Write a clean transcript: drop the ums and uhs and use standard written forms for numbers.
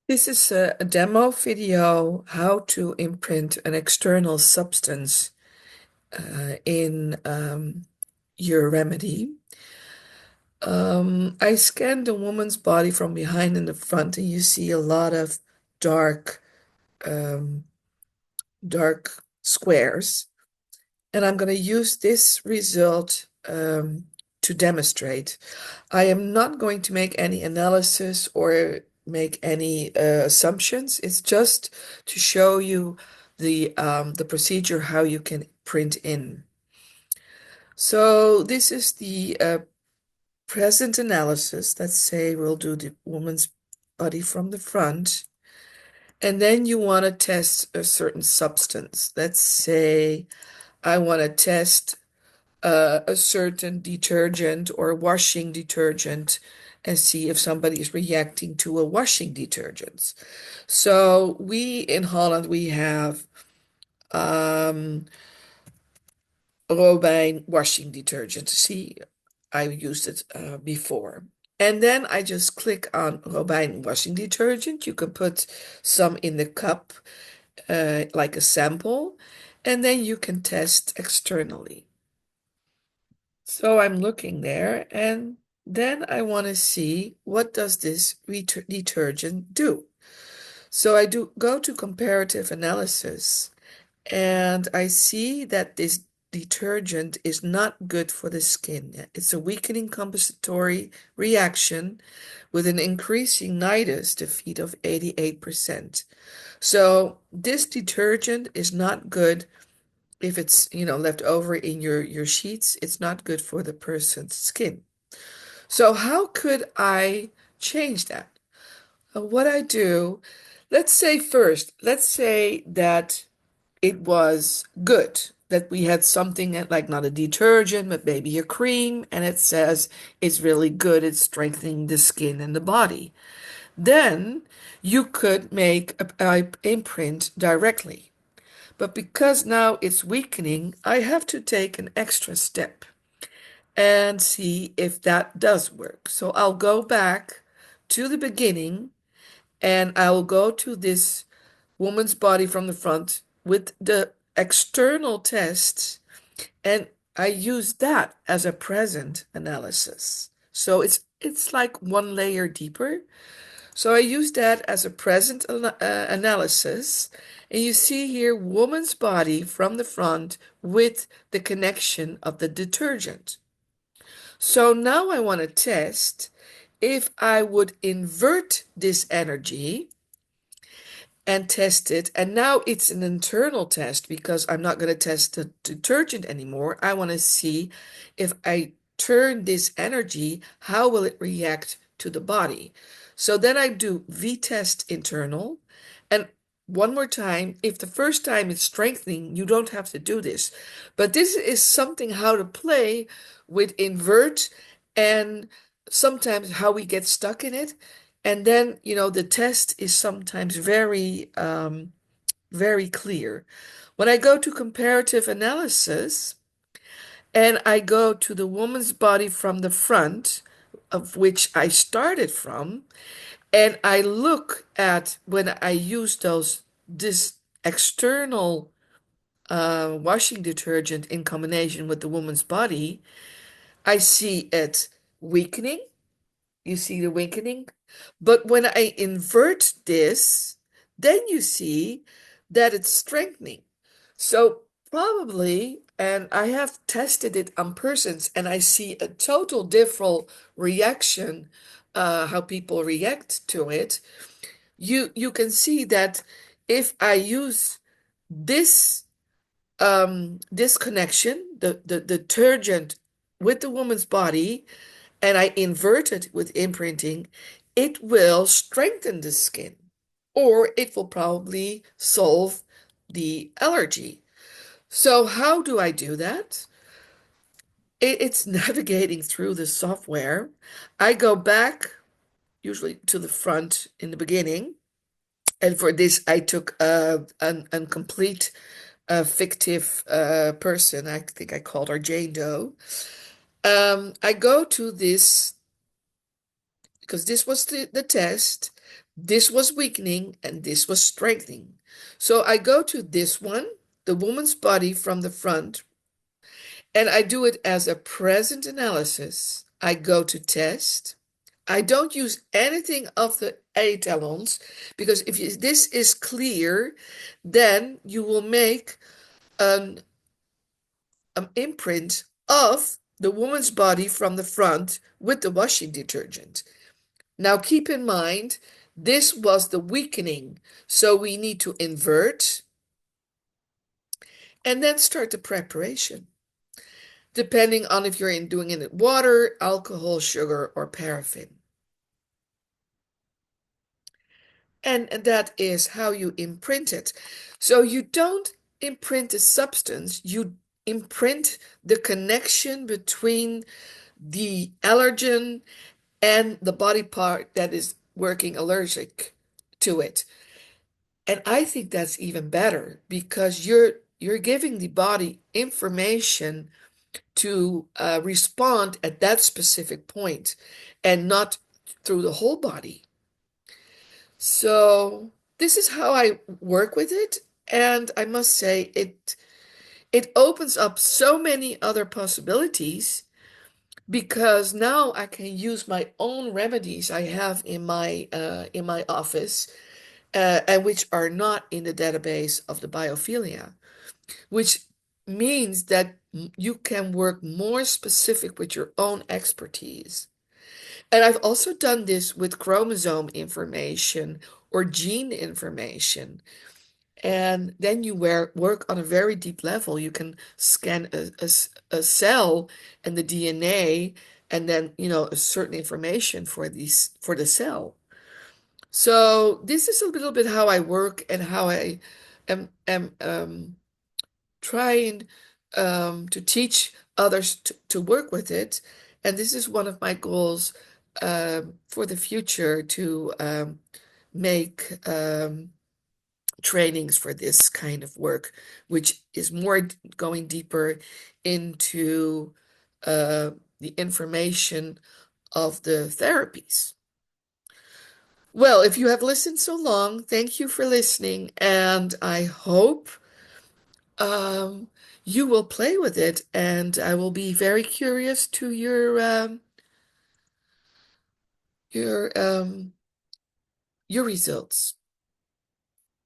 This is a demo video how to imprint an external substance in your remedy. I scanned the woman's body from behind and the front, and you see a lot of dark, um, dark squares. And I'm going to use this result to demonstrate. I am not going to make any analysis or make any assumptions. It's just to show you the procedure how you can print in. So this is the present analysis. Let's say we'll do the woman's body from the front. And then you want to test a certain substance. Let's say I want to test a certain detergent or washing detergent and see if somebody is reacting to a washing detergent. So we in Holland we have um, Robijn washing detergent. See, I used it before. And then I just click on Robijn washing detergent. You can put some in the cup, like a sample, and then you can test externally. So I'm looking there, and then I want to see what does this detergent do. So I do go to comparative analysis, and I see that this detergent is not good for the skin. It's a weakening compensatory reaction with an increasing nidus defeat of 88%. So this detergent is not good if it's, left over in your sheets. It's not good for the person's skin. So how could I change that? What I do, let's say that it was good, that we had something like not a detergent, but maybe a cream, and it says it's really good at strengthening the skin and the body. Then you could make a imprint directly. But because now it's weakening, I have to take an extra step and see if that does work. So I'll go back to the beginning and I'll go to this woman's body from the front with the external tests, and I use that as a present analysis. So it's like one layer deeper. So I use that as a present analysis. And you see here woman's body from the front with the connection of the detergent. So now I want to test if I would invert this energy and test it. And now it's an internal test because I'm not going to test the detergent anymore. I want to see if I turn this energy, how will it react to the body? So then I do V-test internal. And one more time, if the first time it's strengthening, you don't have to do this. But this is something how to play with invert and sometimes how we get stuck in it. And then, the test is sometimes very clear. When I go to comparative analysis and I go to the woman's body from the front, of which I started from, and I look at when I use this external washing detergent in combination with the woman's body, I see it weakening. You see the weakening? But when I invert this, then you see that it's strengthening. So probably, and I have tested it on persons, and I see a total different reaction, how people react to it. You can see that if I use this this connection, the detergent with the woman's body, and I invert it with imprinting, it will strengthen the skin, or it will probably solve the allergy. So how do I do that? It's navigating through the software. I go back usually to the front in the beginning, and for this I took a complete fictive person. I think I called her Jane Doe. I go to this because this was the test. This was weakening and this was strengthening. So I go to this one, the woman's body from the front, and I do it as a present analysis. I go to test. I don't use anything of the etalons because if this is clear, then you will make an, an imprint of the woman's body from the front with the washing detergent. Now keep in mind, this was the weakening, so we need to invert and then start the preparation, depending on if you're doing it in water, alcohol, sugar, or paraffin. And that is how you imprint it. So you don't imprint the substance, you imprint the connection between the allergen and the body part that is working allergic to it. And I think that's even better because you're giving the body information to respond at that specific point and not through the whole body. So this is how I work with it, and I must say it opens up so many other possibilities because now I can use my own remedies I have in my office, and which are not in the database of the biophilia, which means that you can work more specific with your own expertise. And I've also done this with chromosome information or gene information. And then you work on a very deep level. You can scan a cell and the DNA, and then, a certain information for for the cell. So this is a little bit how I work and how I am trying to teach others to work with it. And this is one of my goals for the future to make trainings for this kind of work, which is more going deeper into the information of the therapies. Well, if you have listened so long, thank you for listening, and I hope um, you will play with it, and I will be very curious to your your results.